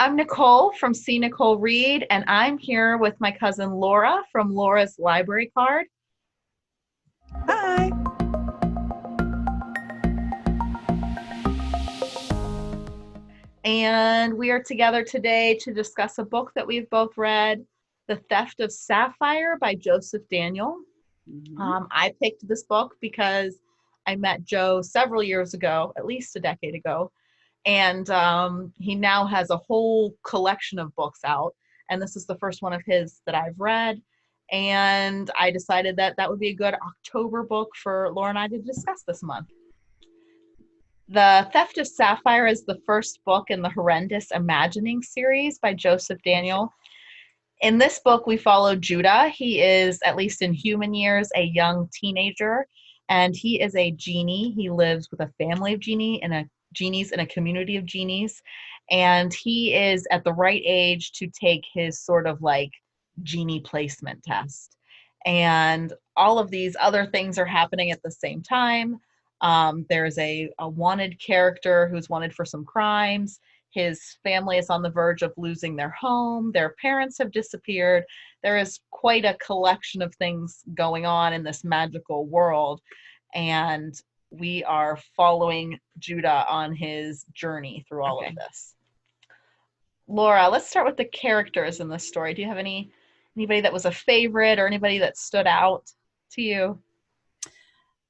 I'm Nicole from See Nicole Read, and I'm here with my cousin Laura from Laura's Library Card. Hi. And we are together today to discuss a book that we've both read, The Theft of Sapphire by Joseph Daniel. I picked this book because I met Joe several years ago, at least a decade ago, and he now has a whole collection of books out, and this is the first one of his that I've read, and I decided that that would be a good October book for Laura and I to discuss this month. The Theft of Sapphire is the first book in the Horrendous Imaginings series by Joseph Daniel. In this book, we follow Judah. He is, at least in human years, a young teenager, and he is a genie. He lives with a family of genies in a community of genies, and he is at the right age to take his sort of like genie placement test. And all of these other things are happening at the same time. There's a wanted character who's wanted for some crimes. His family is on the verge of losing their home. Their parents have disappeared. There is quite a collection of things going on in this magical world. And we are following Judah on his journey through all of this. Laura, let's start with the characters in this story. Do you have anybody that was a favorite or anybody that stood out to you?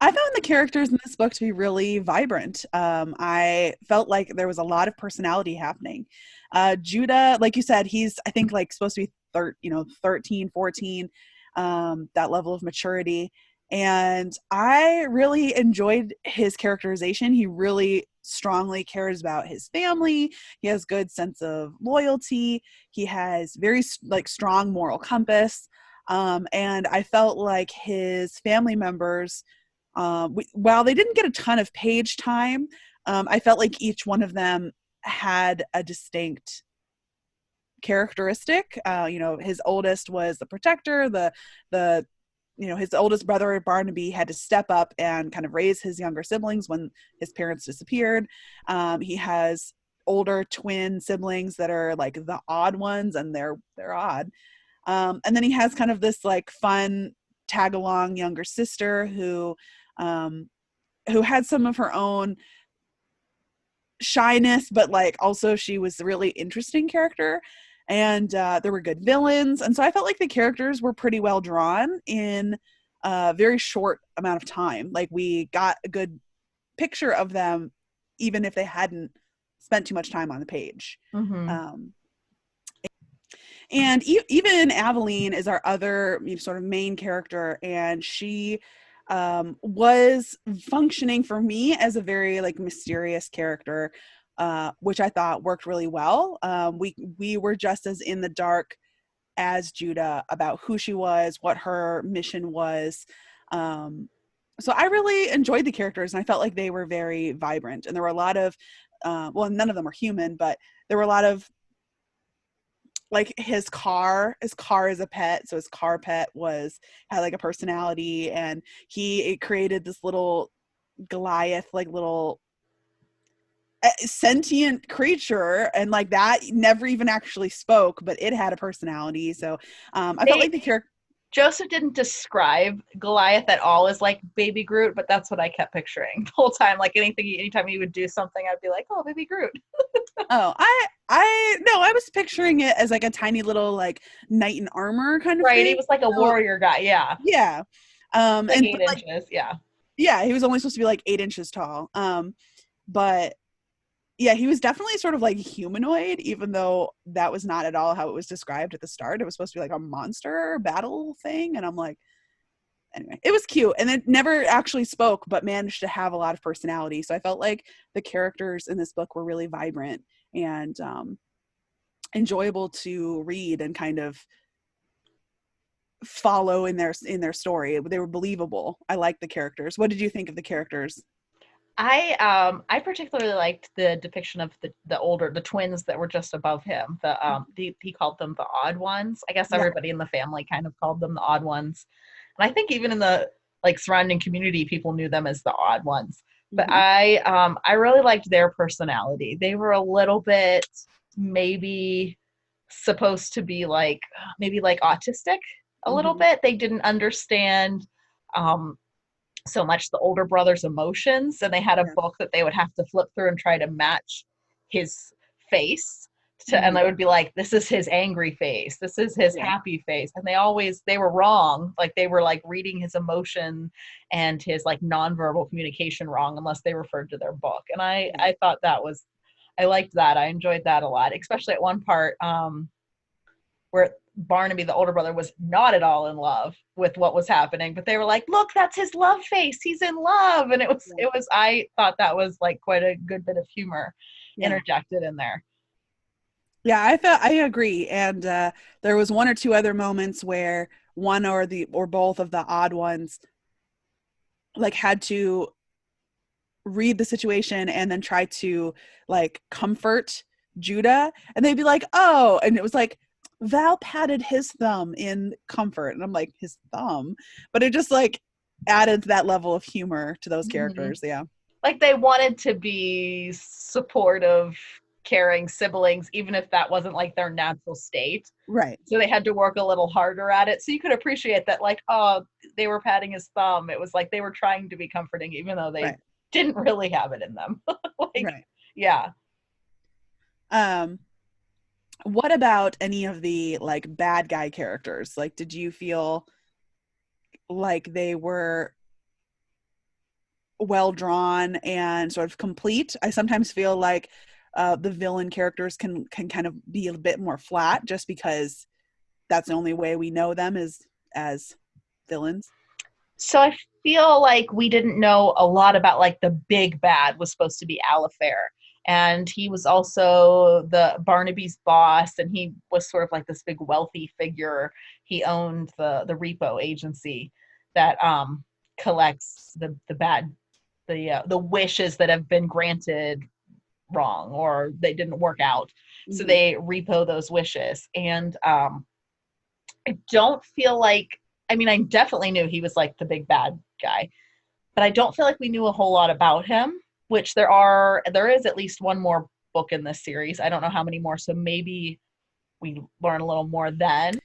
I found the characters in this book to be really vibrant. I felt like there was a lot of personality happening. Judah, like you said, he's, I think, like supposed to be 13, 14, that level of maturity. And I really enjoyed his characterization. He really strongly cares about his family. He has good sense of loyalty. He has very strong moral compass. And I felt like his family members, while they didn't get a ton of page time, I felt like each one of them had a distinct characteristic. His oldest was the protector. His oldest brother Barnaby had to step up and kind of raise his younger siblings when his parents disappeared. He has older twin siblings that are like the odd ones, and they're odd. And then he has kind of this like fun tag along younger sister who had some of her own shyness, but like also she was a really interesting character, and there were good villains. And so I felt like the characters were pretty well drawn in a very short amount of time. Like we got a good picture of them even if they hadn't spent too much time on the page. And even Aveline is our other sort of main character, and she was functioning for me as a very like mysterious character, which I thought worked really well. We were just as in the dark as Judah about who she was, what her mission was. So I really enjoyed the characters, and I felt like they were very vibrant. And there were a lot of, none of them were human, but there were a lot of, like his car is a pet, so his car pet had like a personality, and it created this little Goliath, like little sentient creature, and like that never even actually spoke, but it had a personality. So I felt like the character. Joseph didn't describe Goliath at all as like baby Groot, but that's what I kept picturing the whole time. Like anytime he would do something, I'd be like, oh, baby Groot. Oh, I was picturing it as like a tiny little like knight in armor kind of thing. Right, he was like a warrior guy, yeah. Yeah. Like 8 inches, yeah. Yeah, he was only supposed to be like 8 inches tall. But yeah, he was definitely sort of like humanoid, even though that was not at all how it was described at the start. It was supposed to be like a monster battle thing, and I'm like, anyway, it was cute, and it never actually spoke, but managed to have a lot of personality. So I felt like the characters in this book were really vibrant and enjoyable to read and kind of follow in their story. They were believable. I liked the characters. What did you think of the characters? I particularly liked the depiction of the twins that were just above him. He called them the odd ones. I guess everybody in the family kind of called them the odd ones. And I think even in the like surrounding community, people knew them as the odd ones. But I really liked their personality. They were a little bit maybe supposed to be like maybe like autistic a little Mm-hmm. bit. They didn't understand um, so much the older brother's emotions, and they had a Yeah. book that they would have to flip through and try to match his face to, and Mm-hmm. they would be like, this is his angry face, this is his Yeah. happy face, and they were wrong, like they were like reading his emotion and his like nonverbal communication wrong unless they referred to their book. And Yeah. I thought that was, I liked that, I enjoyed that a lot, especially at one part where Barnaby, the older brother, was not at all in love with what was happening, but they were like, "Look, that's his love face. He's in love." And Yeah. it was. I thought that was like quite a good bit of humor Yeah. interjected in there. Yeah, I agree. And there was one or two other moments where one or both of the odd ones like had to read the situation and then try to like comfort Judah, and they'd be like, "Oh," and it was like Val patted his thumb in comfort, and I'm like, his thumb, but it just like added that level of humor to those Mm-hmm. characters. Yeah. Like they wanted to be supportive, caring siblings, even if that wasn't like their natural state. Right. So they had to work a little harder at it. So you could appreciate that, like, oh, they were patting his thumb. It was like they were trying to be comforting, even though they Right. didn't really have it in them. Like, Right. yeah. Um, what about any of the like bad guy characters? Like, did you feel like they were well drawn and sort of complete? I sometimes feel like the villain characters can kind of be a bit more flat, just because that's the only way we know them is as villains. So I feel like we didn't know a lot about like the big bad was supposed to be Alifair. And he was also the Barnaby's boss, and he was sort of like this big wealthy figure. He owned the repo agency that collects the bad the wishes that have been granted wrong or they didn't work out. So Mm-hmm. they repo those wishes. And I don't feel like, I mean, I definitely knew he was like the big bad guy, but I don't feel like we knew a whole lot about him, which there is at least one more book in this series. I don't know how many more, so maybe we learn a little more then.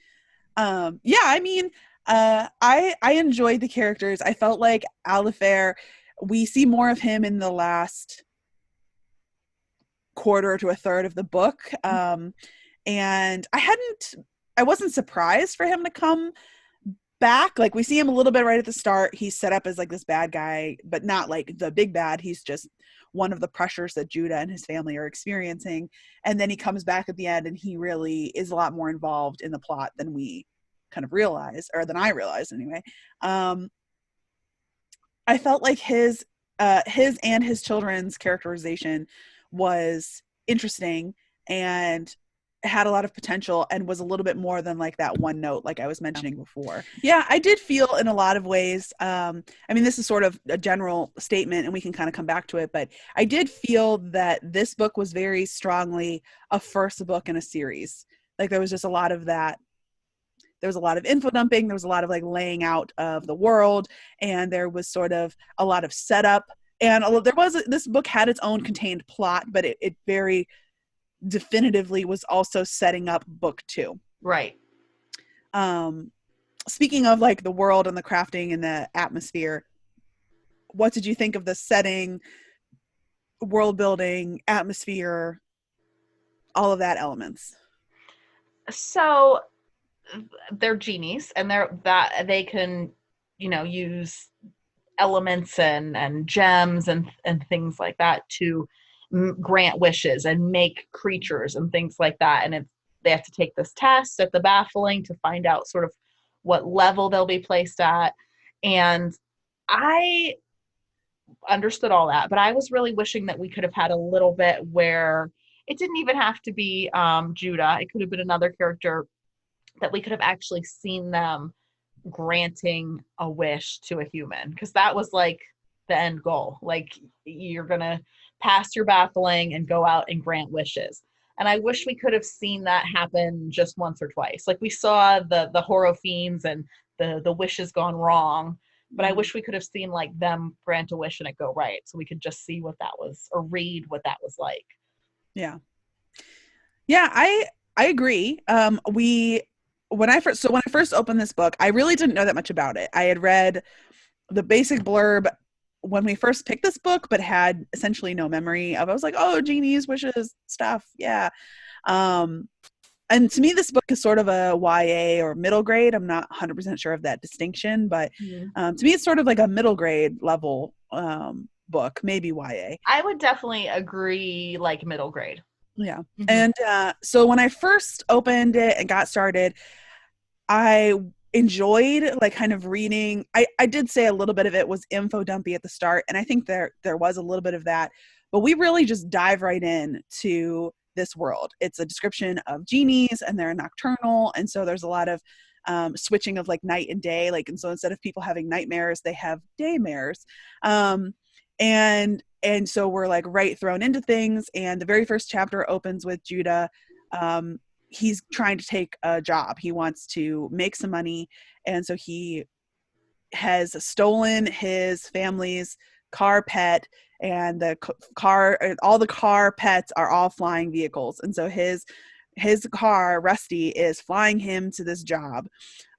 Yeah, I mean, I enjoyed the characters. I felt like Alifair, we see more of him in the last quarter to a third of the book. And I wasn't surprised for him to come back. Like we see him a little bit right at the start. He's set up as like this bad guy, but not like the big bad. He's just one of the pressures that Judah and his family are experiencing. And then he comes back at the end and he really is a lot more involved in the plot than we kind of realize, or than I realized anyway. I felt like his and his children's characterization was interesting and had a lot of potential and was a little bit more than like that one note like I was mentioning before. Yeah, I did feel in a lot of ways, I mean, this is sort of a general statement and we can kind of come back to it, but I did feel that this book was very strongly a first book in a series. Like there was just a lot of that. There was a lot of info dumping. There was a lot of like laying out of the world, and there was sort of a lot of setup. And this book had its own contained plot, but it very definitively was also setting up book two. Right. Um, Speaking of like the world and the crafting and the atmosphere, what did you think of the setting, world building, atmosphere, all of that elements? So they're genies, and they can, use elements and gems and things like that to grant wishes and make creatures and things like that. And they have to take this test at the baffling to find out sort of what level they'll be placed at. And I understood all that, but I was really wishing that we could have had a little bit where it didn't even have to be Judah. It could have been another character that we could have actually seen them granting a wish to a human, because that was like the end goal. Like you're gonna pass your baffling and go out and grant wishes. And I wish we could have seen that happen just once or twice. Like we saw the horror fiends and the wishes gone wrong, but I wish we could have seen like them grant a wish and it go right, so we could just see what that was or read what that was like. Yeah. Yeah, I agree. We when I first opened this book, I really didn't know that much about it. I had read the basic blurb when we first picked this book, but had essentially no memory of. I was like, oh, genies, wishes, stuff, yeah. Um, and to me, this book is sort of a YA or middle grade. I'm not 100% sure of that distinction, but Mhm. to me, it's sort of like a middle grade level book, maybe YA. I would definitely agree, like middle grade. Yeah. Hmm. And so when I first opened it and got started, I enjoyed like kind of reading. I did say a little bit of it was info dumpy at the start, and I think there was a little bit of that, but we really just dive right in to this world. It's a description of genies and they're nocturnal, and so there's a lot of switching of like night and day. Like, and so instead of people having nightmares, they have daymares. Um, and so we're like right thrown into things. And the very first chapter opens with Judah. He's trying to take a job. He wants to make some money. And so he has stolen his family's car pet, and the car, all the car pets are all flying vehicles. And so his car, Rusty, is flying him to this job.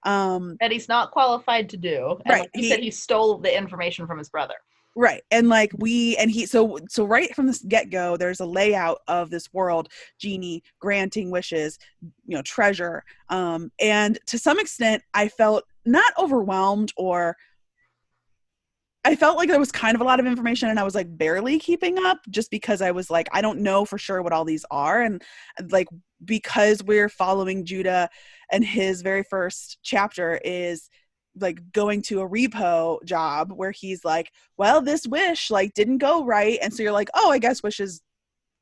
That he's not qualified to do. And Right. like you said, he stole the information from his brother. Right. And like so right from this get-go, there's a layout of this world, genie granting wishes, treasure. And to some extent I felt not overwhelmed, or I felt like there was kind of a lot of information and I was like barely keeping up, just because I was like, I don't know for sure what all these are. And like, because we're following Judah, and his very first chapter is like going to a repo job where he's like, well, this wish like didn't go right. And so you're like, oh, I guess wishes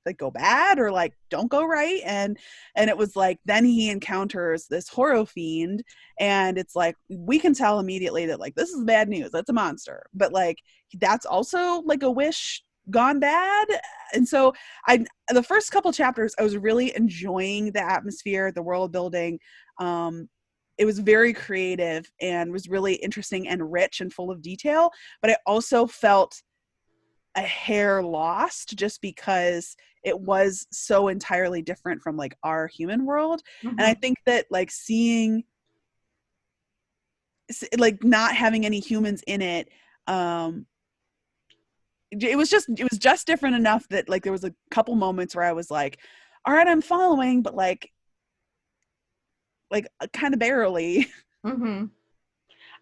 like go bad or like don't go right. And it was like, then he encounters this horror fiend, and it's like we can tell immediately that like this is bad news, that's a monster, but like that's also like a wish gone bad. And so I the first couple chapters I was really enjoying the atmosphere, the world building. It was very creative and was really interesting and rich and full of detail, but I also felt a hair lost just because it was so entirely different from like our human world. And I Hmm. think that like seeing like not having any humans in it, um it was just different enough that like there was a couple moments where I was like, all right, I'm following, but like kind of barely. Hmm.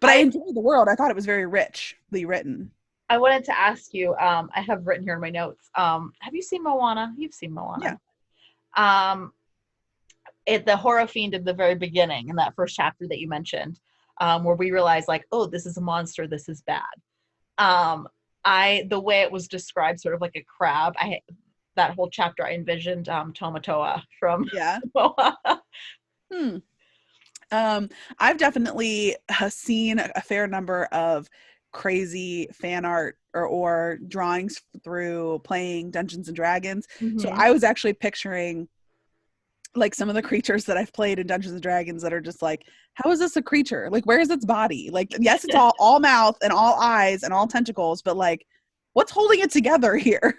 But I I enjoyed the world. I thought it was very richly written. I wanted to ask you, I have written here in my notes, have you seen Moana? You've seen Yeah. Moana. Um, the horror fiend at the very beginning in that first chapter that you mentioned, where we realize like, oh, this is a monster, this is bad. Um, the way it was described, sort of like a crab. That whole chapter I envisioned Tomatoa from Yeah. Moana. Hmm. I've definitely seen a fair number of crazy fan art or drawings through playing Dungeons and Dragons. So Hmm. I was actually picturing like some of the creatures that I've played in Dungeons and Dragons that are just like, how is this a creature? Like, where's its body? Like, yes, it's all mouth and all eyes and all tentacles, but like, what's holding it together here?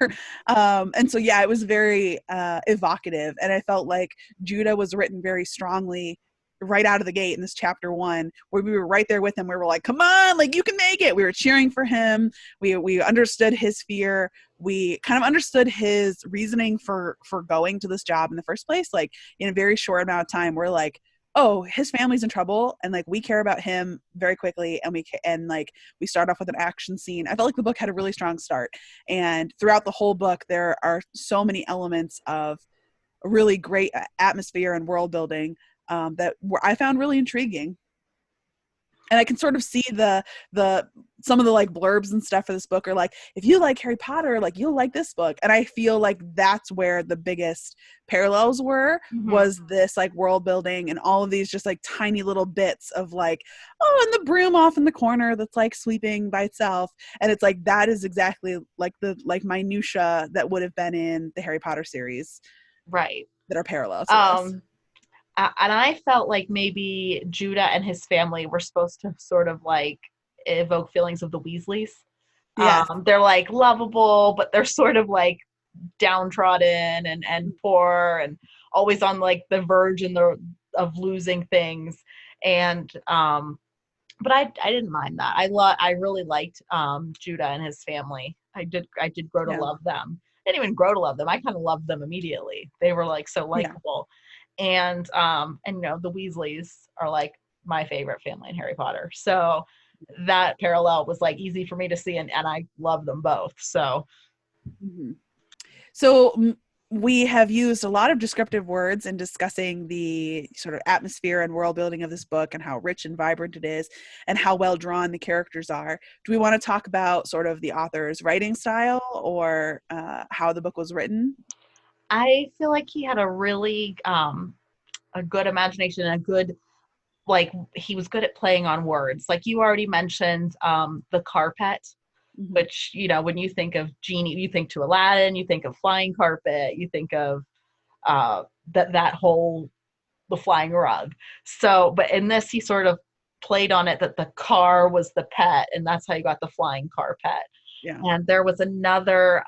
And so yeah, it was very evocative, and I felt like Judah was written very strongly right out of the gate in this chapter one, where we were right there with him. We were like, come on, like you can make it. We were cheering for him. We understood his fear. We kind of understood his reasoning for going to this job in the first place. Like in a very short amount of time, we're like, oh, his family's in trouble, and like we care about him very quickly, and like we start off with an action scene. I felt like the book had a really strong start, and throughout the whole book there are so many elements of a really great atmosphere and world building that I found really intriguing. And I can sort of see the some of the like blurbs and stuff for this book are like, if you like Harry Potter, like you'll like this book. And I feel like that's where the biggest parallels were, Hmm. was this like world building and all of these just like tiny little bits of like, oh, and the broom off in the corner that's like sweeping by itself. And it's like that is exactly like the like minutia that would have been in the Harry Potter series Right. that are parallel to this. Um, and I felt like maybe Judah and his family were supposed to sort of like evoke feelings of the Weasleys. Yes. They're like lovable, but they're sort of like downtrodden and poor and always on like the verge and the of losing things. And but I didn't mind that. I really liked Judah and his family. I did grow to Yeah. love them. I didn't even grow to love them. I kind of loved them immediately. They were like so Yeah. likable. And the Weasleys are like my favorite family in Harry Potter. So that parallel was like easy for me to see, and I love them both. So Mhm. So we have used a lot of descriptive words in discussing the sort of atmosphere and world building of this book and how rich and vibrant it is and how well drawn the characters are. Do we want to talk about sort of the author's writing style or how the book was written? I feel like he had a good imagination and a good, like, he was good at playing on words. Like you already mentioned, the carpet, Mm-hmm. which, when you think of genie, you think to Aladdin, you think of flying carpet, you think of that whole the flying rug. So, but in this, he sort of played on it that the car was the pet, and that's how you got the flying carpet. Yeah. And there was another,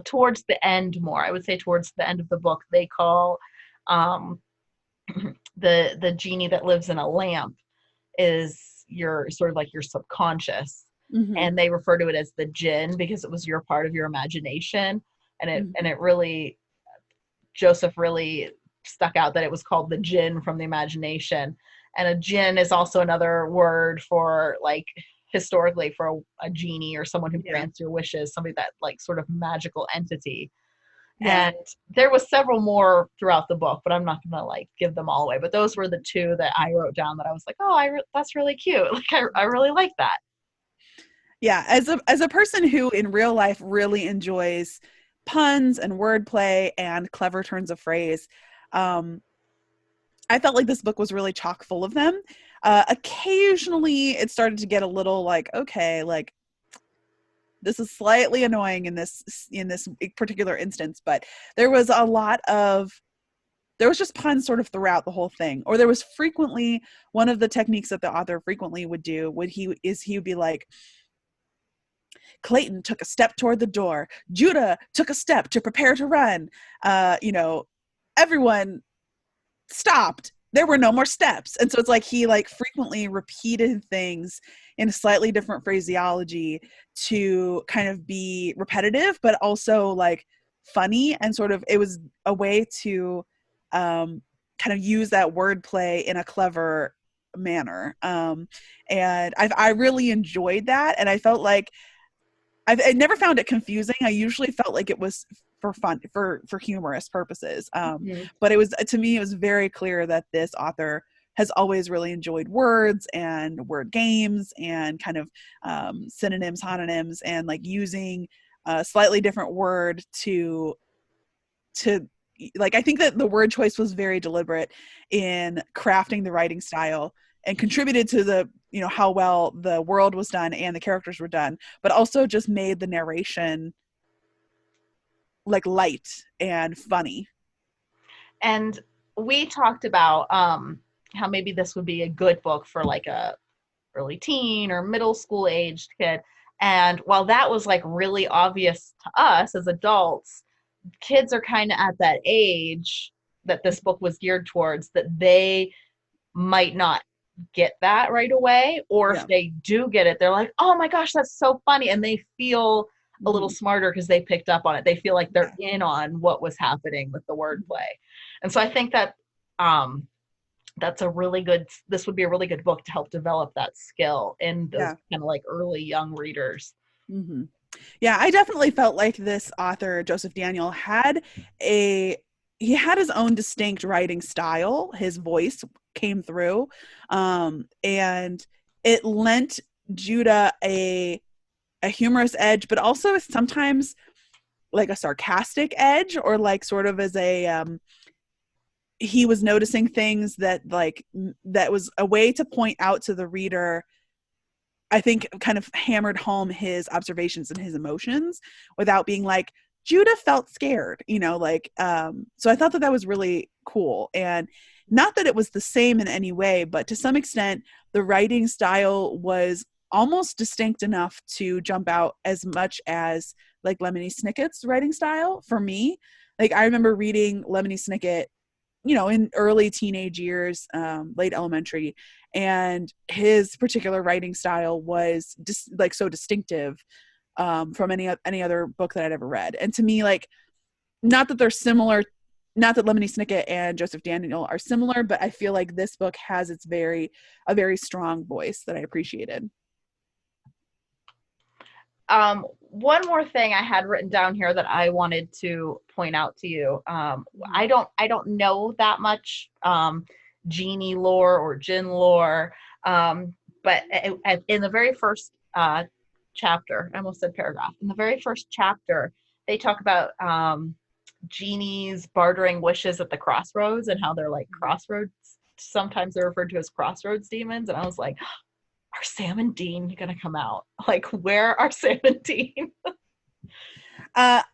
towards the end, more I would say towards the end of the book, they call um, the genie that lives in a lamp is your sort of like your subconscious, Mm-hmm. and they refer to it as the jinn because it was your part of your imagination, and it Mm-hmm. and it really, Joseph really stuck out that it was called the jinn from the imagination. And a jinn is also another word for, like, historically for a genie or someone who Yeah. grants your wishes, somebody that like sort of magical entity. Yeah. And there was several more throughout the book, but I'm not gonna like give them all away. But those were the two that I wrote down that I was like, oh, that's really cute. Like I really like that. Yeah, as a person who in real life really enjoys puns and wordplay and clever turns of phrase, um, I felt like this book was really chock full of them. Occasionally, it started to get a little like, okay, like this is slightly annoying in this particular instance, but there was a lot of there was just puns sort of throughout the whole thing, or there was frequently one of the techniques that the author frequently would do. He would be like, Clayton took a step toward the door. Judah took a step to prepare to run. Everyone stopped. There were no more steps. And so it's like he like frequently repeated things in a slightly different phraseology to kind of be repetitive, but also like funny. And sort of it was a way to kind of use that wordplay in a clever manner. And I really enjoyed that. And I felt like I never found it confusing. I usually felt like it was for fun, for humorous purposes. Mhm. But it was, to me, it was very clear that this author has always really enjoyed words and word games and kind of synonyms, homonyms, and like using a slightly different word to like, I think that the word choice was very deliberate in crafting the writing style and contributed to the how well the world was done and the characters were done, but also just made the narration like light and funny. And we talked about how maybe this would be a good book for like a early teen or middle school aged kid. And while that was like really obvious to us as adults, kids are kind of at that age that this book was geared towards, that they might not get that right away. Or if Yeah. they do get it, they're like, oh my gosh, that's so funny. And they feel a little Mm-hmm. smarter because they picked up on it. They feel like they're Yeah. in on what was happening with the wordplay. And so I think that um, this would be a really good book to help develop that skill in those Yeah. kind of like early young readers. Mm-hmm. Yeah, I definitely felt like this author, Joseph Daniel, a he had his own distinct writing style. His voice came through, and it lent Judah a humorous edge, but also sometimes like a sarcastic edge, or like sort of as a he was noticing things that like that was a way to point out to the reader, I think, kind of hammered home his observations and his emotions without being like, Judah felt scared, like, so I thought that that was really cool. And not that it was the same in any way, but to some extent, the writing style was almost distinct enough to jump out as much as like Lemony Snicket's writing style for me. Like I remember reading Lemony Snicket, in early teenage years, late elementary, and his particular writing style was just like so distinctive from any other book that I'd ever read. And to me, like, not that they're similar, not that Lemony Snicket and Joseph Daniel are similar, but I feel like this book has a very strong voice that I appreciated. One more thing I had written down here that I wanted to point out to you. I don't know that much genie lore or Jinn lore, but in the very first chapter, I almost said paragraph. In the very first chapter, they talk about genies bartering wishes at the crossroads and how they're like crossroads. Sometimes they're referred to as crossroads demons, and I was like, are Sam and Dean gonna come out? Like, where are Sam and Dean? I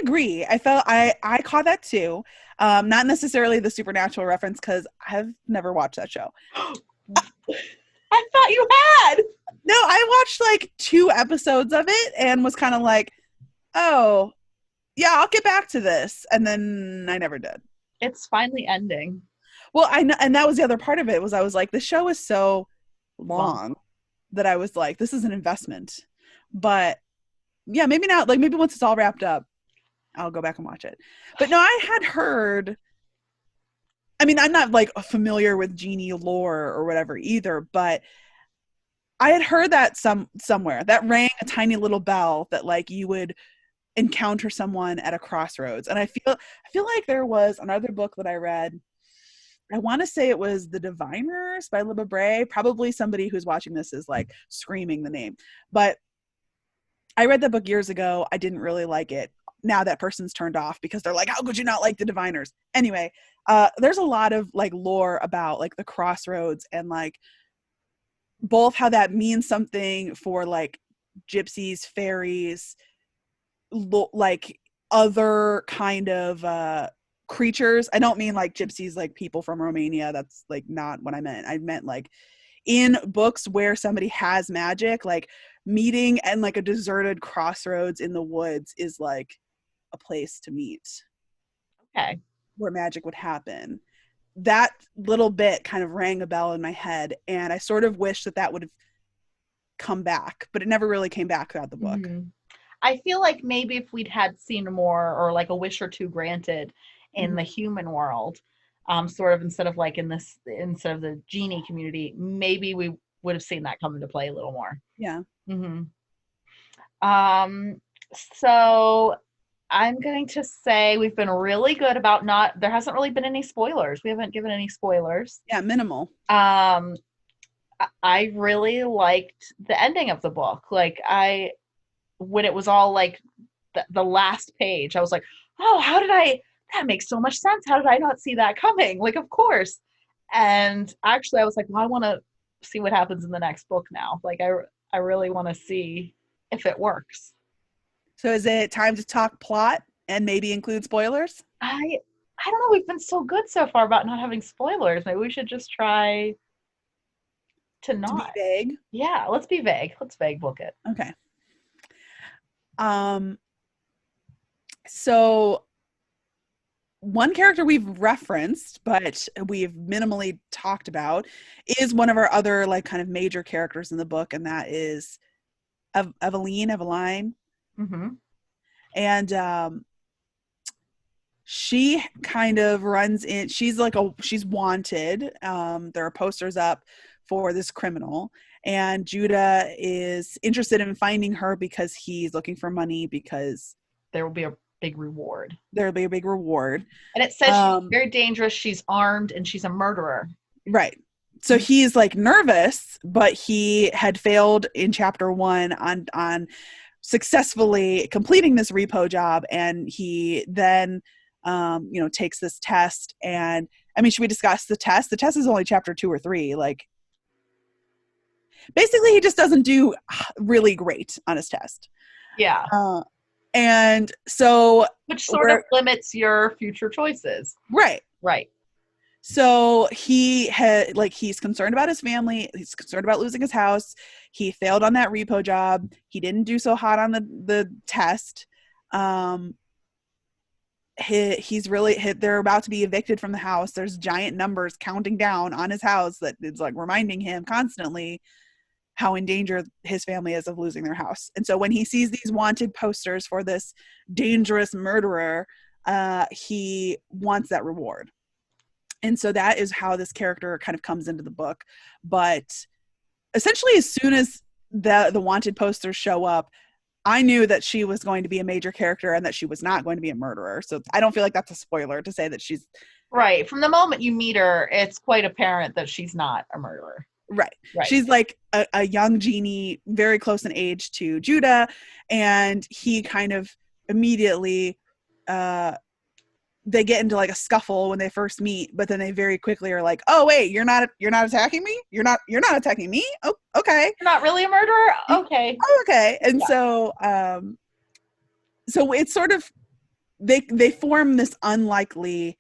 agree. I caught that too. Not necessarily the supernatural reference because I've never watched that show. I thought you had. No, I watched like 2 episodes of it and was kind of like, oh, yeah, I'll get back to this. And then I never did. It's finally ending. Well, I know, and that was the other part of it was I was like, the show is so long that I was like, this is an investment. But yeah, maybe not. Like maybe once it's all wrapped up, I'll go back and watch it. But no, I had heard, I mean, I'm not like familiar with genie lore or whatever either, but I had heard that somewhere that rang a tiny little bell that like you would encounter someone at a crossroads. And I feel like there was another book that I read. I want to say it was The Diviners by Libba Bray. Probably somebody who's watching this is like screaming the name. But I read that book years ago. I didn't really like it. Now that person's turned off because they're like, how could you not like The Diviners? Anyway, there's a lot of like lore about like the crossroads and like both how that means something for like gypsies, fairies, like other kind of creatures. I don't mean like gypsies like people from Romania. That's like not what I meant. I meant like in books where somebody has magic, like meeting and like a deserted crossroads in the woods is like a place to meet. Okay. Where magic would happen. That little bit kind of rang a bell in my head, and I sort of wish that would have come back, but it never really came back throughout the book. Mm-hmm. I feel like maybe if we'd had seen more or like a wish or two granted in the human world, sort of instead of the genie community, maybe we would have seen that come into play a little more. Yeah. Mm-hmm. So I'm going to say we've been really good about there hasn't really been any spoilers. We haven't given any spoilers. Yeah, minimal. I really liked the ending of the book. Like when it was all like the last page, I was like, oh, that makes so much sense. How did I not see that coming? Like, of course. And actually I was like, well, I want to see what happens in the next book now. Like I really want to see if it works. So is it time to talk plot and maybe include spoilers? I don't know. We've been so good so far about not having spoilers. Maybe we should just try to not be vague. Yeah, let's be vague. Let's vague book it. Okay. So one character we've referenced, but we've minimally talked about, is one of our other like kind of major characters in the book, and that is Eveline. Mm-hmm. And she kind of runs in. She's wanted. There are posters up for this criminal, and Judah is interested in finding her because he's looking for money because there will be a big reward. There'll be a big reward. And it says she's very dangerous, she's armed, and she's a murderer. Right. So he's like nervous, but he had failed in chapter 1 on successfully completing this repo job, and he then takes this test. And I mean, should we discuss the test? The test is only chapter 2 or 3. Like, basically he just doesn't do really great on his test. Yeah. And so which sort of limits your future choices. Right. So he's concerned about his family. He's concerned about losing his house. He failed on that repo job. He didn't do so hot on the test. he's really they're about to be evicted from the house. There's giant numbers counting down on his house that is like reminding him constantly how in danger his family is of losing their house. And so when he sees these wanted posters for this dangerous murderer, he wants that reward. And so that is how this character kind of comes into the book. But essentially, as soon as the wanted posters show up, I knew that she was going to be a major character and that she was not going to be a murderer. So I don't feel like that's a spoiler to say that she's... Right. From the moment you meet her, it's quite apparent that she's not a murderer. Right. She's like a young genie, very close in age to Judah. And he kind of immediately... they get into like a scuffle when they first meet, but then they very quickly are like, oh wait, you're not attacking me? You're not attacking me? Oh, okay. You're not really a murderer? Okay. Oh, okay. And so it's sort of they form this unlikely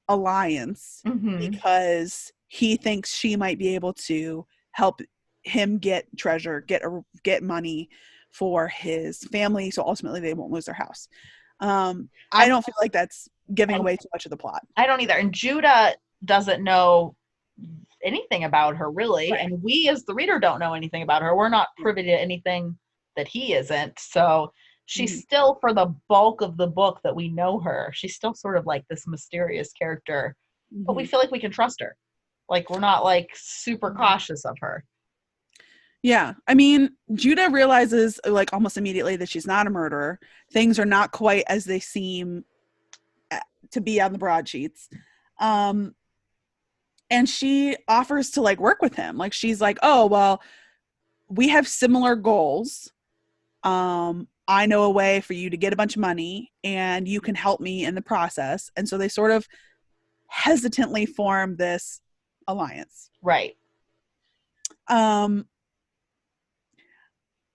alliance because he thinks she might be able to help him get treasure, get money for his family, so ultimately they won't lose their house. I don't feel like that's giving away too much of the plot. I don't either. And Judah doesn't know anything about her, really. Right. And we as the reader don't know anything about her. We're not privy to anything that he isn't. So she's still, for the bulk of the book that we know her, she's still sort of like this mysterious character. But we feel like we can trust her. Like, we're not like super cautious of her. Yeah. I mean, Judah realizes like almost immediately that she's not a murderer. Things are not quite as they seem to be on the broadsheets. And she offers to like work with him. Like, she's like, oh, well, we have similar goals. I know a way for you to get a bunch of money and you can help me in the process. And so they sort of hesitantly form this alliance. Right.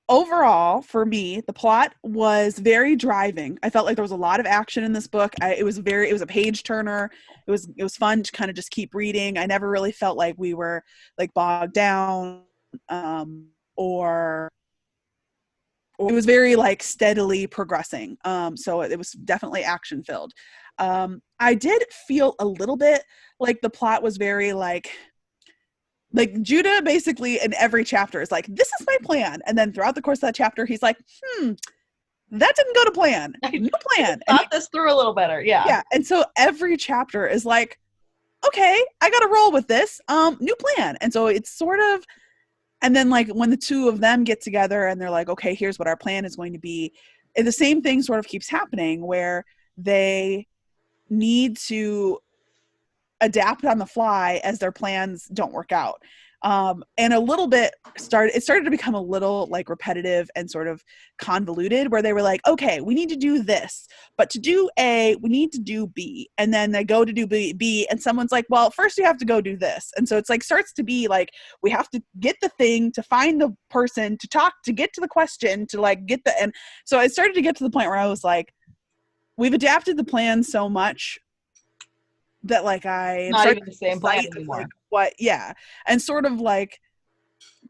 Overall, for me, the plot was very driving. I felt like there was a lot of action in this book. It was a page turner. It was fun to kind of just keep reading. I never really felt like we were like bogged down, or it was very like steadily progressing. So it was definitely action filled. I did feel a little bit like the plot was very like Judah basically in every chapter is like, this is my plan. And then throughout the course of that chapter, he's like, that didn't go to plan. New plan. I thought this through a little better. Yeah. Yeah. And so every chapter is like, okay, I got to roll with this. New plan. And so it's sort of, and then like when the two of them get together and they're like, okay, here's what our plan is going to be. And the same thing sort of keeps happening where they need to adapt on the fly as their plans don't work out. And a little bit started to become a little like repetitive and sort of convoluted, where they were like, okay, we need to do this, but to do A, we need to do B. And then they go to do B, and someone's like, well, first you have to go do this. And so it's like, starts to be like, we have to get the thing, to find the person, to talk, to get to the question, to like get the, and so it started to get to the point where I was like, we've adapted the plan so much that like I not even the same plan anymore. Like, what? Yeah, and sort of like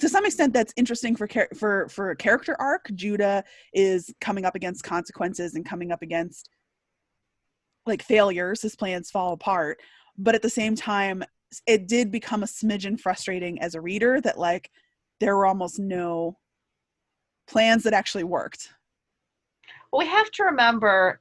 to some extent that's interesting for a character arc. Judah is coming up against consequences and coming up against like failures. His plans fall apart, but at the same time, it did become a smidgen frustrating as a reader that like there were almost no plans that actually worked. Well, we have to remember,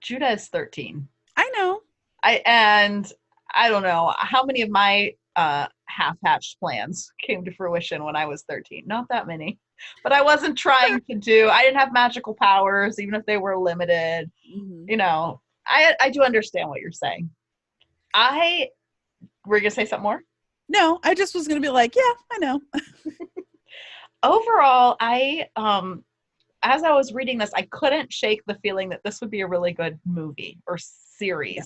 Judah is 13. I know. I don't know how many of my half-hatched plans came to fruition when I was 13. Not that many, but I wasn't trying to I didn't have magical powers, even if they were limited. You know, I do understand what you're saying. Were you gonna say something more? No, I just was gonna be like, yeah, I know. Overall, as I was reading this, I couldn't shake the feeling that this would be a really good movie or series. Yeah.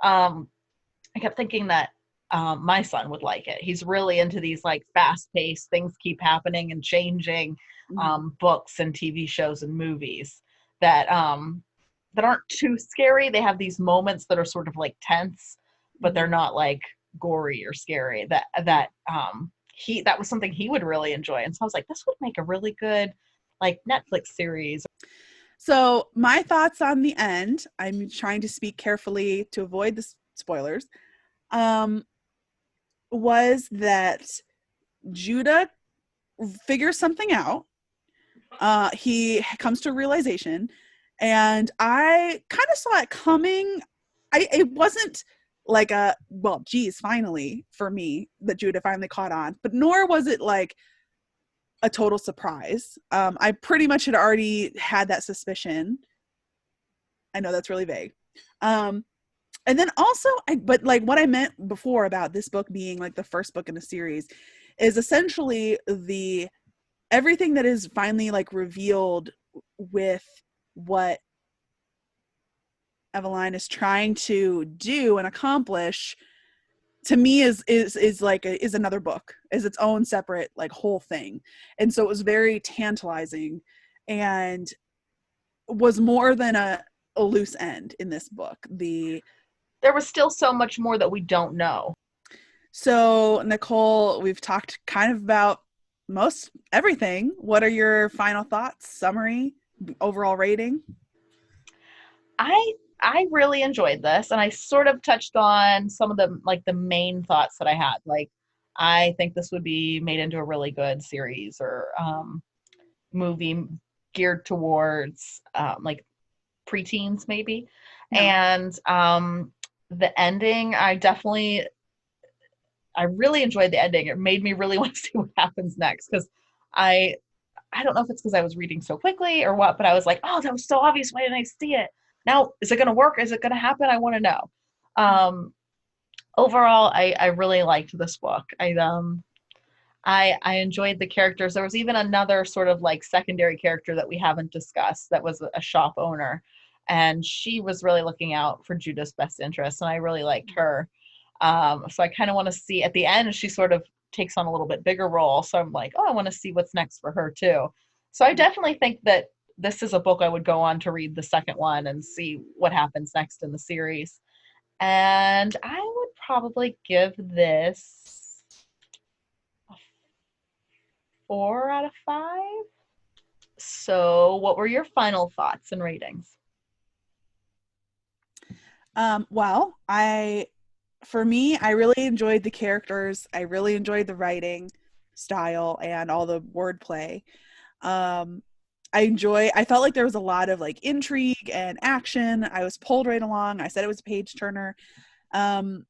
I kept thinking that my son would like it. He's really into these like fast-paced, things keep happening and changing books and TV shows and movies that aren't too scary. They have these moments that are sort of like tense, but they're not like gory or scary. That was something he would really enjoy. And so I was like, this would make a really good like Netflix series. So my thoughts on the end, I'm trying to speak carefully to avoid the spoilers, um, was that Judah figures something out. He comes to a realization, and I kind of saw it coming. It wasn't like a, well, geez, finally for me that Judah finally caught on, but nor was it like a total surprise. I pretty much had already had that suspicion. I know that's really vague. Um, and then also, but like what I meant before about this book being like the first book in a series is essentially the everything that is finally like revealed with what Eveline is trying to do and accomplish, to me is like is another book, is its own separate like whole thing. And so it was very tantalizing and was more than a loose end in this book. There was still so much more that we don't know. So Nicole, we've talked kind of about most everything. What are your final thoughts, summary, overall rating? I really enjoyed this, and I sort of touched on some of the main thoughts that I had. Like, I think this would be made into a really good series or movie geared towards like preteens maybe. Yeah. And the ending, I really enjoyed the ending. It made me really want to see what happens next, because I I don't know if it's because I was reading so quickly or what, but I was like, oh, that was so obvious. Why didn't I see it? Now, is it going to work? Is it going to happen? I want to know. Um, Overall, I really liked this book. I enjoyed the characters. There was even another sort of like secondary character that we haven't discussed that was a shop owner, and she was really looking out for Judah's best interest, and I really liked her. So I kind of want to see at the end, she sort of takes on a little bit bigger role. So I'm like, oh, I want to see what's next for her too. So I definitely think that this is a book I would go on to read the second one and see what happens next in the series. And I would probably give this a 4 out of 5. So what were your final thoughts and ratings? Well, for me, I really enjoyed the characters. I really enjoyed the writing style and all the wordplay. Um, I felt like there was a lot of like intrigue and action. I was pulled right along. I said it was a page turner. Um,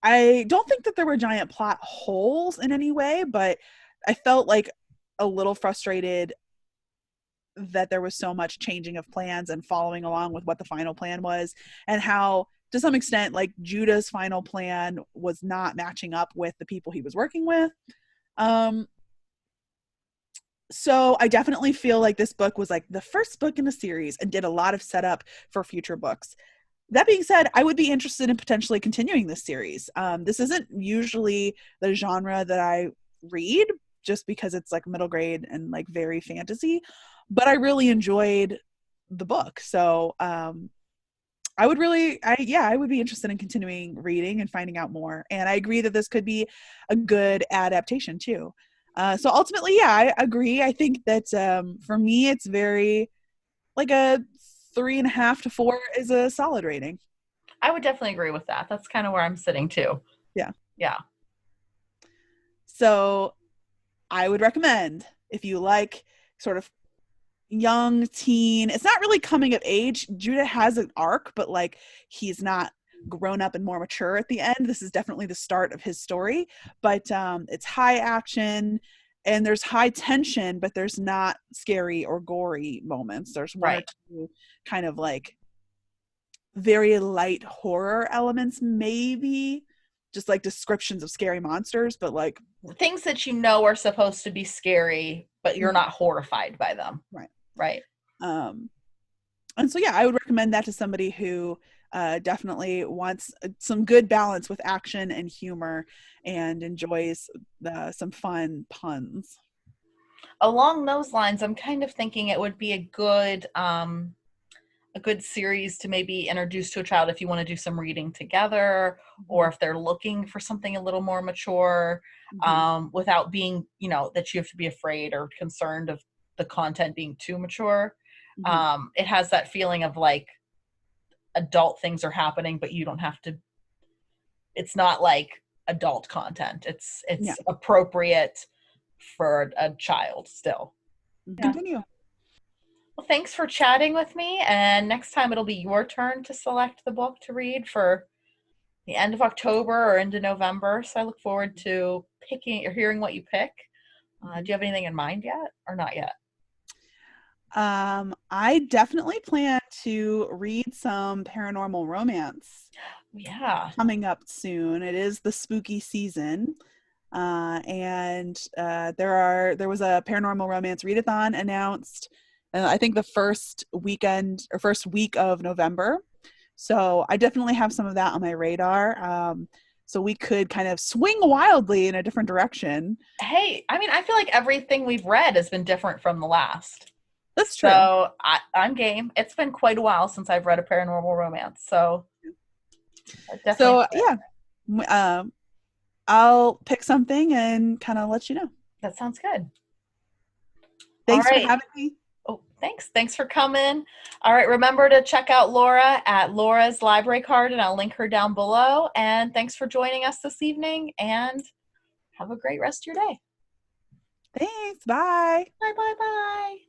I don't think that there were giant plot holes in any way, but I felt like a little frustrated that there was so much changing of plans and following along with what the final plan was, and how to some extent like Judah's final plan was not matching up with the people he was working with. um so I definitely feel like this book was like the first book in a series and did a lot of setup for future books. That being said, I would be interested in potentially continuing this series. This isn't usually the genre that I read, just because it's like middle grade and like very fantasy, but I really enjoyed the book. So I would be interested in continuing reading and finding out more. And I agree that this could be a good adaptation too. So ultimately, yeah, I agree. I think that for me, it's very like a 3.5 to 4 is a solid rating. I would definitely agree with that. That's kind of where I'm sitting too. Yeah. Yeah. So I would recommend, if you like sort of young teen, it's not really coming of age. Judah has an arc, but like he's not grown up and more mature at the end. This is definitely the start of his story, but it's high action and there's high tension, but there's not scary or gory moments. There's one or Right. two kind of like very light horror elements, maybe just like descriptions of scary monsters, but like Things that you know are supposed to be scary, but you're mhm, not horrified by them. right. Right. um and so yeah, I would recommend that to somebody who definitely wants some good balance with action and humor and enjoys some fun puns. Along those lines, I'm kind of thinking it would be a good series to maybe introduce to a child if you want to do some reading together, or Mhm. if they're looking for something a little more mature, Mhm. without being, that you have to be afraid or concerned of the content being too mature. It has that feeling of like adult things are happening, but you don't have to, it's not like adult content. It's appropriate for a child still. Continue. Well, thanks for chatting with me. And next time it'll be your turn to select the book to read for the end of October or into November. So I look forward to picking or hearing what you pick. Do you have anything in mind yet or not yet? I definitely plan to read some paranormal romance. Yeah. Coming up soon. It is the spooky season. And there was a paranormal romance readathon announced, I think the first week of November. So I definitely have some of that on my radar. So we could kind of swing wildly in a different direction. Hey, I mean, I feel like everything we've read has been different from the last. That's true. So I'm game. It's been quite a while since I've read a paranormal romance. So definitely. I'll pick something and kind of let you know. That sounds good. Thanks for having me. Oh, thanks. Thanks for coming. All right. Remember to check out Laura at Laura's Library Card, and I'll link her down below. And thanks for joining us this evening, and have a great rest of your day. Thanks. Bye. Bye, bye, bye.